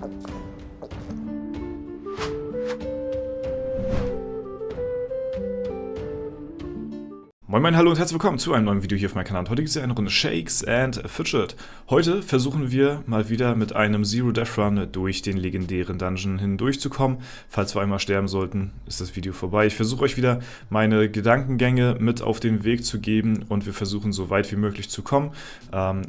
Moin moin, hallo und herzlich willkommen zu einem neuen Video hier auf meinem Kanal. Heute gibt es ja eine Runde Shakes and Fidget. Heute versuchen wir mal wieder mit einem Zero Death Run durch den legendären Dungeon hindurchzukommen. Falls wir einmal sterben sollten, ist das Video vorbei. Ich versuche euch wieder meine Gedankengänge mit auf den Weg zu geben und wir versuchen so weit wie möglich zu kommen.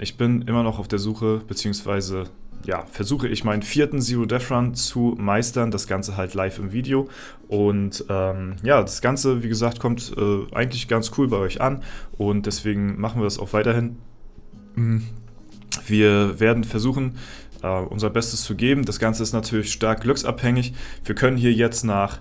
Ich bin immer noch auf der Suche, beziehungsweise ja, versuche ich meinen 4. Zero Death Run zu meistern, das Ganze halt live im Video und ja, das Ganze, wie gesagt, kommt eigentlich ganz cool bei euch an und deswegen machen wir das auch weiterhin. Wir werden versuchen, unser Bestes zu geben. Das Ganze ist natürlich stark glücksabhängig. Wir können hier jetzt nach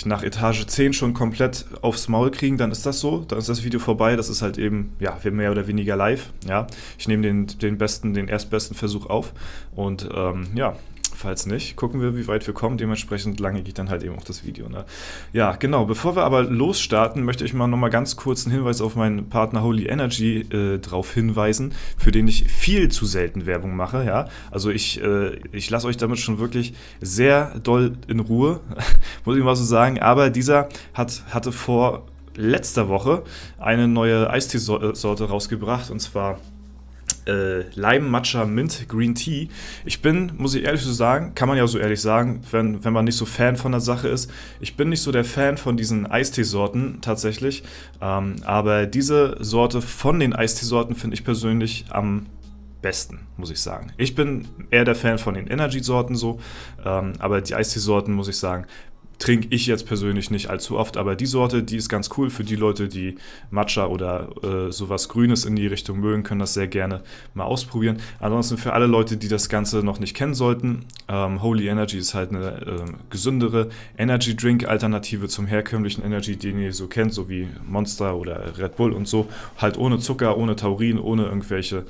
nach Etage 10 schon komplett aufs Maul kriegen, dann ist das so, dann ist das Video vorbei, das ist halt eben, ja, mehr oder weniger live, ja. Ich nehme den erstbesten Versuch auf und, ja, falls nicht, gucken wir, wie weit wir kommen, dementsprechend lange geht dann halt eben auch das Video, ne? Ja, genau, bevor wir aber losstarten, möchte ich mal nochmal ganz kurz einen Hinweis auf meinen Partner Holy Energy drauf hinweisen, für den ich viel zu selten Werbung mache, ja. Also ich lasse euch damit schon wirklich sehr doll in Ruhe, muss ich mal so sagen, aber dieser hatte vor letzter Woche eine neue Eistee-Sorte rausgebracht und zwar Lime Matcha Mint Green Tea. Ich bin, muss ich ehrlich so sagen, kann man ja so ehrlich sagen, wenn man nicht so Fan von der Sache ist, ich bin nicht so der Fan von diesen Eistee-Sorten tatsächlich, aber diese Sorte von den Eistee-Sorten finde ich persönlich am besten, muss ich sagen. Ich bin eher der Fan von den Energy-Sorten so, aber die Eistee-Sorten, muss ich sagen, trinke ich jetzt persönlich nicht allzu oft, aber die Sorte, die ist ganz cool für die Leute, die Matcha oder sowas Grünes in die Richtung mögen, können das sehr gerne mal ausprobieren. Ansonsten für alle Leute, die das Ganze noch nicht kennen sollten, Holy Energy ist halt eine gesündere Energy Drink Alternative zum herkömmlichen Energy, den ihr so kennt, so wie Monster oder Red Bull und so, halt ohne Zucker, ohne Taurin, ohne irgendwelche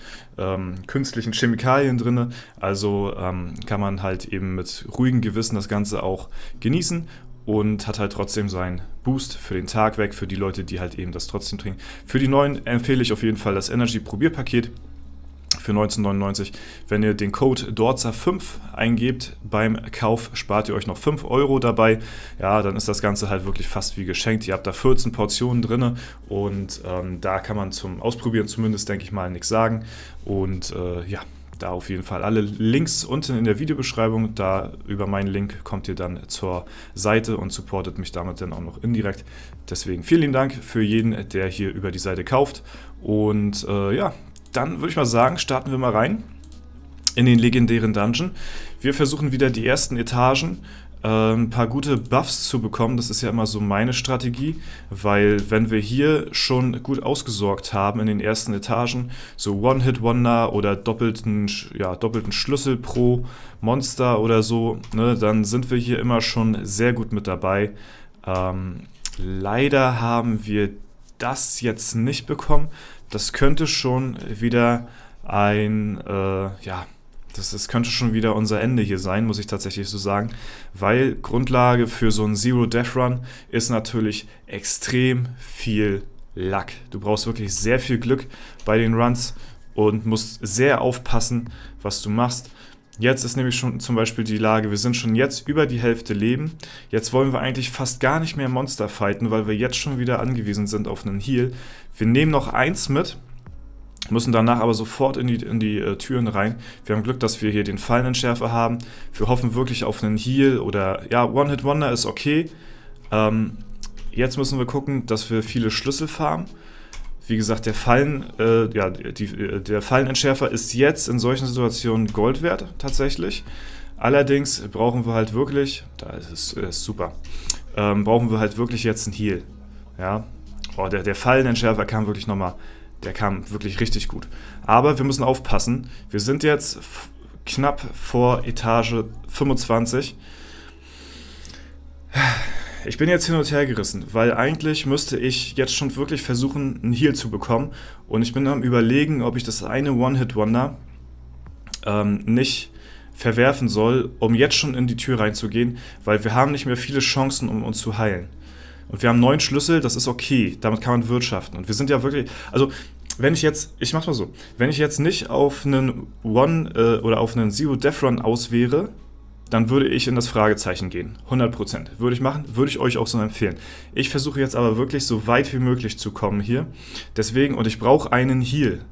künstlichen Chemikalien drin. Also kann man halt eben mit ruhigem Gewissen das Ganze auch genießen und hat halt trotzdem seinen Boost für den Tag weg, für die Leute, die halt eben das trotzdem trinken. Für die Neuen empfehle ich auf jeden Fall das Energy Probierpaket für 19,99. Wenn ihr den Code DORZA5 eingebt beim Kauf, spart ihr euch noch 5 € dabei. Ja, dann ist das Ganze halt wirklich fast wie geschenkt. Ihr habt da 14 Portionen drin und da kann man zum Ausprobieren zumindest, denke ich mal, nichts sagen. Und ja, da auf jeden Fall alle Links unten in der Videobeschreibung. Da über meinen Link kommt ihr dann zur Seite und supportet mich damit dann auch noch indirekt. Deswegen vielen lieben Dank für jeden, der hier über die Seite kauft. Und ja, dann würde ich mal sagen, starten wir mal rein in den legendären Dungeon. Wir versuchen wieder die ersten Etagen ein paar gute Buffs zu bekommen. Das ist ja immer so meine Strategie, weil wenn wir hier schon gut ausgesorgt haben in den ersten Etagen, so One-Hit-Wonder oder doppelten Schlüssel pro Monster oder so, ne, dann sind wir hier immer schon sehr gut mit dabei. Leider haben wir das jetzt nicht bekommen. Das könnte schon wieder das könnte schon wieder unser Ende hier sein, muss ich tatsächlich so sagen, weil Grundlage für so einen Zero Death Run ist natürlich extrem viel Luck. Du brauchst wirklich sehr viel Glück bei den Runs und musst sehr aufpassen, was du machst. Jetzt ist nämlich schon zum Beispiel die Lage, wir sind schon jetzt über die Hälfte Leben. Jetzt wollen wir eigentlich fast gar nicht mehr Monster fighten, weil wir jetzt schon wieder angewiesen sind auf einen Heal. Wir nehmen noch 1 mit, müssen danach aber sofort in die Türen rein. Wir haben Glück, dass wir hier den Fallenentschärfer haben. Wir hoffen wirklich auf einen Heal oder, ja, One-Hit-Wonder ist okay. Jetzt müssen wir gucken, dass wir viele Schlüssel farmen. Wie gesagt, der Fallenentschärfer ist jetzt in solchen Situationen Gold wert, tatsächlich. Allerdings brauchen wir halt wirklich, ist super, brauchen wir halt wirklich jetzt einen Heal. Ja? Oh, der Fallenentschärfer kam wirklich nochmal. Der kam wirklich richtig gut. Aber wir müssen aufpassen. Wir sind jetzt knapp vor Etage 25. Ich bin jetzt hin und her gerissen, weil eigentlich müsste ich jetzt schon wirklich versuchen, einen Heal zu bekommen. Und ich bin am Überlegen, ob ich das eine One-Hit-Wonder nicht verwerfen soll, um jetzt schon in die Tür reinzugehen, weil wir haben nicht mehr viele Chancen, um uns zu heilen. Und wir haben 9 Schlüssel, das ist okay, damit kann man wirtschaften. Und wir sind ja wirklich, also wenn ich mach's mal so, wenn ich jetzt nicht auf einen oder auf einen Zero Death Run aus wäre, dann würde ich in das Fragezeichen gehen. 100%. Würde ich machen, würde ich euch auch so empfehlen. Ich versuche jetzt aber wirklich so weit wie möglich zu kommen hier. Deswegen, und ich brauche einen Heal.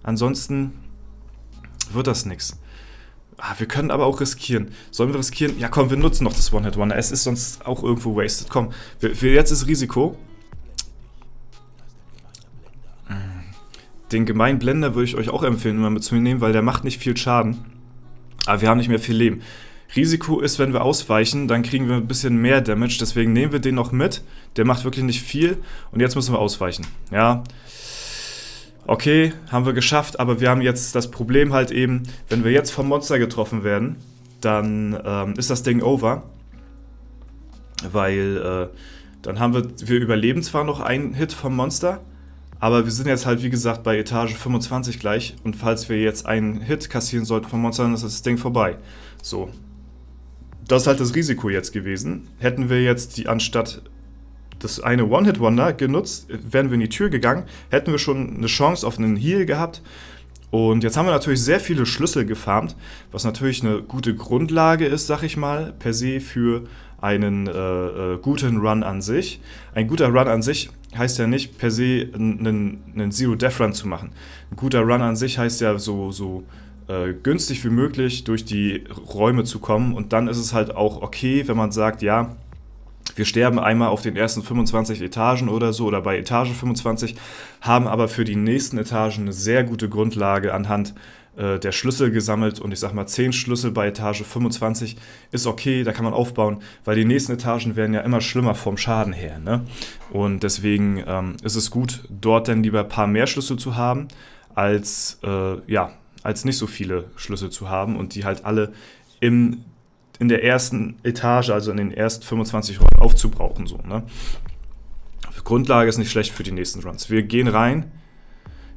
Ansonsten wird das nichts. Wir können aber auch riskieren. Sollen wir riskieren? Ja komm, wir nutzen noch das One-Hit-Wonder. Es ist sonst auch irgendwo wasted. Komm, jetzt ist Risiko. Den gemeinen Blender würde ich euch auch empfehlen, immer mitzunehmen, weil der macht nicht viel Schaden. Aber wir haben nicht mehr viel Leben. Risiko ist, wenn wir ausweichen, dann kriegen wir ein bisschen mehr Damage. Deswegen nehmen wir den noch mit. Der macht wirklich nicht viel. Und jetzt müssen wir ausweichen. Ja. Okay, haben wir geschafft. Aber wir haben jetzt das Problem halt eben, wenn wir jetzt vom Monster getroffen werden, dann ist das Ding over. Weil dann haben wir überleben zwar noch einen Hit vom Monster, aber wir sind jetzt halt, wie gesagt, bei Etage 25 gleich. Und falls wir jetzt einen Hit kassieren sollten vom Monster, dann ist das Ding vorbei. So. Das ist halt das Risiko jetzt gewesen. Hätten wir jetzt anstatt das eine One-Hit-Wonder genutzt, wären wir in die Tür gegangen, hätten wir schon eine Chance auf einen Heal gehabt. Und jetzt haben wir natürlich sehr viele Schlüssel gefarmt, was natürlich eine gute Grundlage ist, sag ich mal, per se für einen guten Run an sich. Ein guter Run an sich heißt ja nicht per se einen Zero-Death-Run zu machen. Ein guter Run an sich heißt ja so günstig wie möglich durch die Räume zu kommen. Und dann ist es halt auch okay, wenn man sagt, ja, wir sterben einmal auf den ersten 25 Etagen oder so oder bei Etage 25, haben aber für die nächsten Etagen eine sehr gute Grundlage anhand der Schlüssel gesammelt und ich sag mal 10 Schlüssel bei Etage 25 ist okay, da kann man aufbauen, weil die nächsten Etagen werden ja immer schlimmer vom Schaden her, ne? Und deswegen ist es gut, dort dann lieber ein paar mehr Schlüssel zu haben, als nicht so viele Schlüssel zu haben und die halt alle in der ersten Etage, also in den ersten 25 Runden aufzubrauchen, so, ne? Grundlage ist nicht schlecht für die nächsten Runs. Wir gehen rein.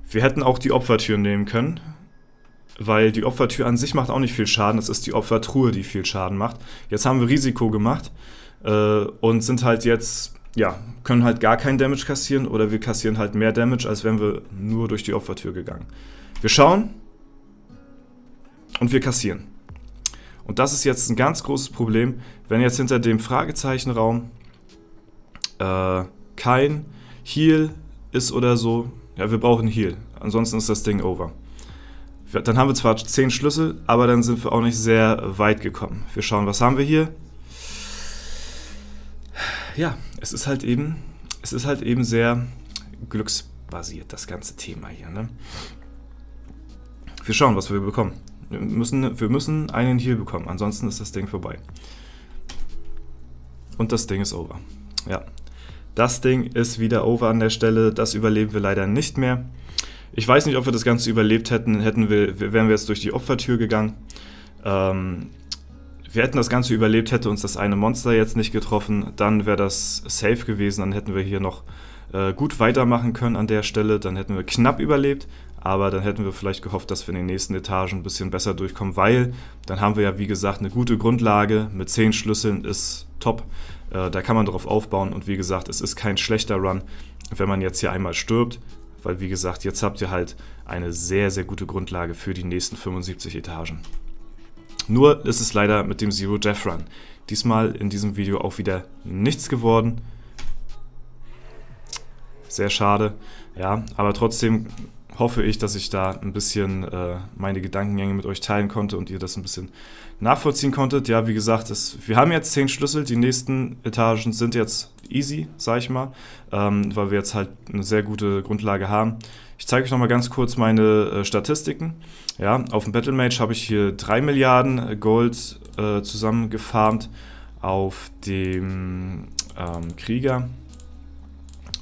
Wir hätten auch die Opfertür nehmen können, weil die Opfertür an sich macht auch nicht viel Schaden. Es ist die Opfertruhe, die viel Schaden macht. Jetzt haben wir Risiko gemacht und sind halt jetzt, können halt gar keinen Damage kassieren oder wir kassieren halt mehr Damage, als wären wir nur durch die Opfertür gegangen. Wir schauen und wir kassieren. Und das ist jetzt ein ganz großes Problem, wenn jetzt hinter dem Fragezeichenraum kein Heal ist oder so. Ja, wir brauchen Heal, ansonsten ist das Ding over. Dann haben wir zwar 10 Schlüssel, aber dann sind wir auch nicht sehr weit gekommen. Wir schauen, was haben wir hier? Ja, es ist halt eben sehr glücksbasiert, das ganze Thema hier, ne? Wir schauen, was wir bekommen. Wir müssen einen Heal bekommen, ansonsten ist das Ding vorbei. Und das Ding ist over. Ja, das Ding ist wieder over an der Stelle, das überleben wir leider nicht mehr. Ich weiß nicht, ob wir das Ganze überlebt hätten, wären wir jetzt durch die Opfertür gegangen. Wir hätten das Ganze überlebt, hätte uns das eine Monster jetzt nicht getroffen, dann wäre das safe gewesen, dann hätten wir hier noch gut weitermachen können an der Stelle, dann hätten wir knapp überlebt, aber dann hätten wir vielleicht gehofft, dass wir in den nächsten Etagen ein bisschen besser durchkommen, weil dann haben wir ja, wie gesagt, eine gute Grundlage mit 10 Schlüsseln, ist top, da kann man drauf aufbauen und wie gesagt, es ist kein schlechter Run, wenn man jetzt hier einmal stirbt, weil wie gesagt, jetzt habt ihr halt eine sehr, sehr gute Grundlage für die nächsten 75 Etagen. Nur ist es leider mit dem Zero Death Run diesmal in diesem Video auch wieder nichts geworden. Sehr schade, ja, aber trotzdem hoffe ich, dass ich da ein bisschen meine Gedankengänge mit euch teilen konnte und ihr das ein bisschen nachvollziehen konntet. Ja, wie gesagt, wir haben jetzt 10 Schlüssel, die nächsten Etagen sind jetzt easy, sag ich mal, weil wir jetzt halt eine sehr gute Grundlage haben. Ich zeige euch nochmal ganz kurz meine Statistiken. Ja, auf dem Battlemage habe ich hier 3 Milliarden Gold zusammen gefarmt. Auf dem Krieger,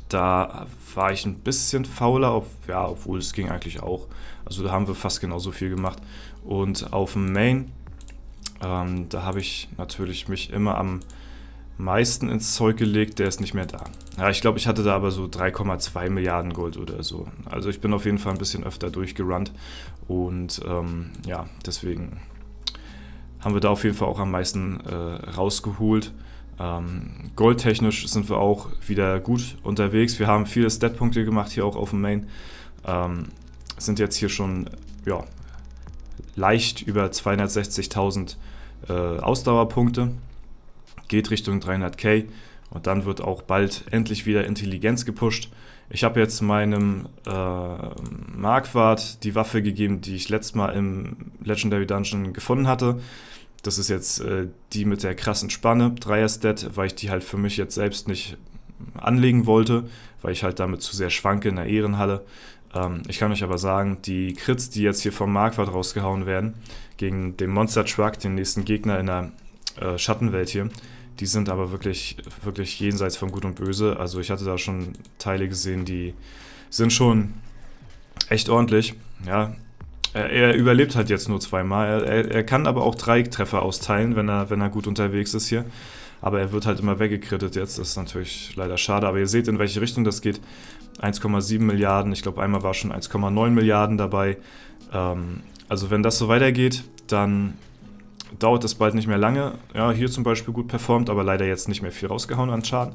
da war ich ein bisschen fauler, obwohl es ging eigentlich auch. Also da haben wir fast genauso viel gemacht. Und auf dem Main, da habe ich natürlich mich immer am meisten ins Zeug gelegt, der ist nicht mehr da. Ja, ich glaube, ich hatte da aber so 3,2 Milliarden Gold oder so. Also ich bin auf jeden Fall ein bisschen öfter durchgerannt und deswegen haben wir da auf jeden Fall auch am meisten rausgeholt. Goldtechnisch sind wir auch wieder gut unterwegs. Wir haben viele Stat-Punkte gemacht hier auch auf dem Main. Sind jetzt hier schon leicht über 260.000 Ausdauerpunkte. Geht Richtung 300k und dann wird auch bald endlich wieder Intelligenz gepusht. Ich habe jetzt meinem Marquardt die Waffe gegeben, die ich letztes Mal im Legendary Dungeon gefunden hatte. Das ist jetzt die mit der krassen Spanne, 3er-Stat, weil ich die halt für mich jetzt selbst nicht anlegen wollte, weil ich halt damit zu sehr schwanke in der Ehrenhalle. Ich kann euch aber sagen, die Crits, die jetzt hier vom Marquardt rausgehauen werden, gegen den Monster Truck, den nächsten Gegner in der Schattenwelt hier, die sind aber wirklich, wirklich jenseits von Gut und Böse. Also ich hatte da schon Teile gesehen, die sind schon echt ordentlich. Ja, er überlebt halt jetzt nur 2-mal. Er kann aber auch 3 Treffer austeilen, wenn er gut unterwegs ist hier. Aber er wird halt immer weggekrittet jetzt. Das ist natürlich leider schade. Aber ihr seht, in welche Richtung das geht. 1,7 Milliarden. Ich glaube, einmal war schon 1,9 Milliarden dabei. Also wenn das so weitergeht, dann dauert es bald nicht mehr lange. Ja, hier zum Beispiel gut performt, aber leider jetzt nicht mehr viel rausgehauen an Schaden.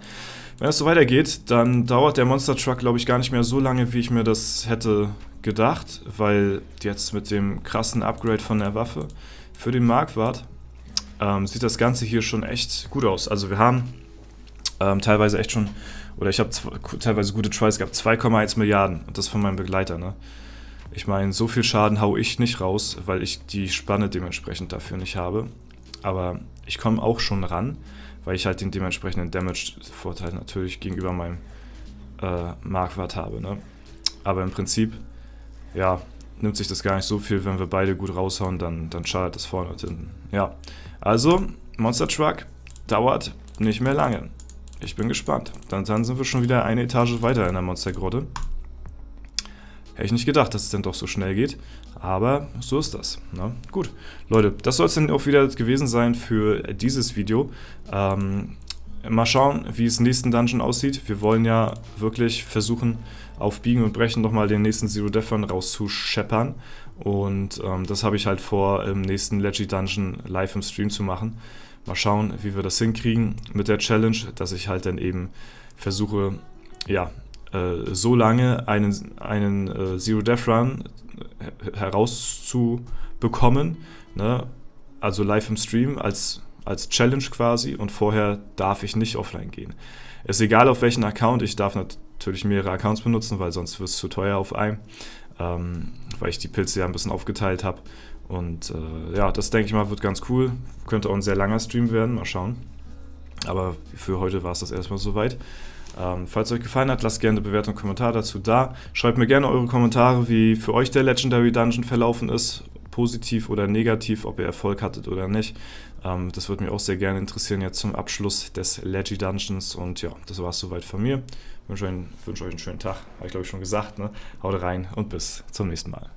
Wenn es so weitergeht, dann dauert der Monster Truck, glaube ich, gar nicht mehr so lange, wie ich mir das hätte gedacht, weil jetzt mit dem krassen Upgrade von der Waffe für den Marquardt sieht das Ganze hier schon echt gut aus. Also wir haben teilweise echt schon, oder ich habe teilweise gute Tries gehabt, 2,1 Milliarden und das von meinem Begleiter, ne? Ich meine, so viel Schaden haue ich nicht raus, weil ich die Spanne dementsprechend dafür nicht habe. Aber ich komme auch schon ran, weil ich halt den dementsprechenden Damage-Vorteil natürlich gegenüber meinem Marquardt habe, ne? Aber im Prinzip, ja, nimmt sich das gar nicht so viel, wenn wir beide gut raushauen, dann schadet das vorne und hinten. Ja, also Monster Truck dauert nicht mehr lange. Ich bin gespannt. Dann sind wir schon wieder eine Etage weiter in der Monstergrotte. Hätte ich nicht gedacht, dass es dann doch so schnell geht, aber so ist das. Ne? Gut, Leute, das soll es dann auch wieder gewesen sein für dieses Video. Mal schauen, wie es im nächsten Dungeon aussieht. Wir wollen ja wirklich versuchen, auf Biegen und Brechen nochmal den nächsten Zero Death Run rauszuscheppern. Und das habe ich halt vor, im nächsten Leggy Dungeon live im Stream zu machen. Mal schauen, wie wir das hinkriegen mit der Challenge, dass ich halt dann eben versuche, ja, so lange einen Zero Death Run herauszubekommen, ne? Also live im Stream als Challenge quasi, und vorher darf ich nicht offline gehen. Ist egal auf welchen Account, ich darf natürlich mehrere Accounts benutzen, weil sonst wird es zu teuer auf einem, weil ich die Pilze ja ein bisschen aufgeteilt habe. Und ja, das denke ich mal wird ganz cool, könnte auch ein sehr langer Stream werden, mal schauen. Aber für heute war es das erstmal soweit. Falls es euch gefallen hat, lasst gerne eine Bewertung und Kommentar dazu da. Schreibt mir gerne eure Kommentare, wie für euch der Legendary Dungeon verlaufen ist, positiv oder negativ, ob ihr Erfolg hattet oder nicht. Das würde mich auch sehr gerne interessieren jetzt zum Abschluss des Leggy Dungeons. Und ja, das war es soweit von mir. Ich wünsche euch einen schönen Tag, habe ich glaube ich schon gesagt, ne? Haut rein und bis zum nächsten Mal.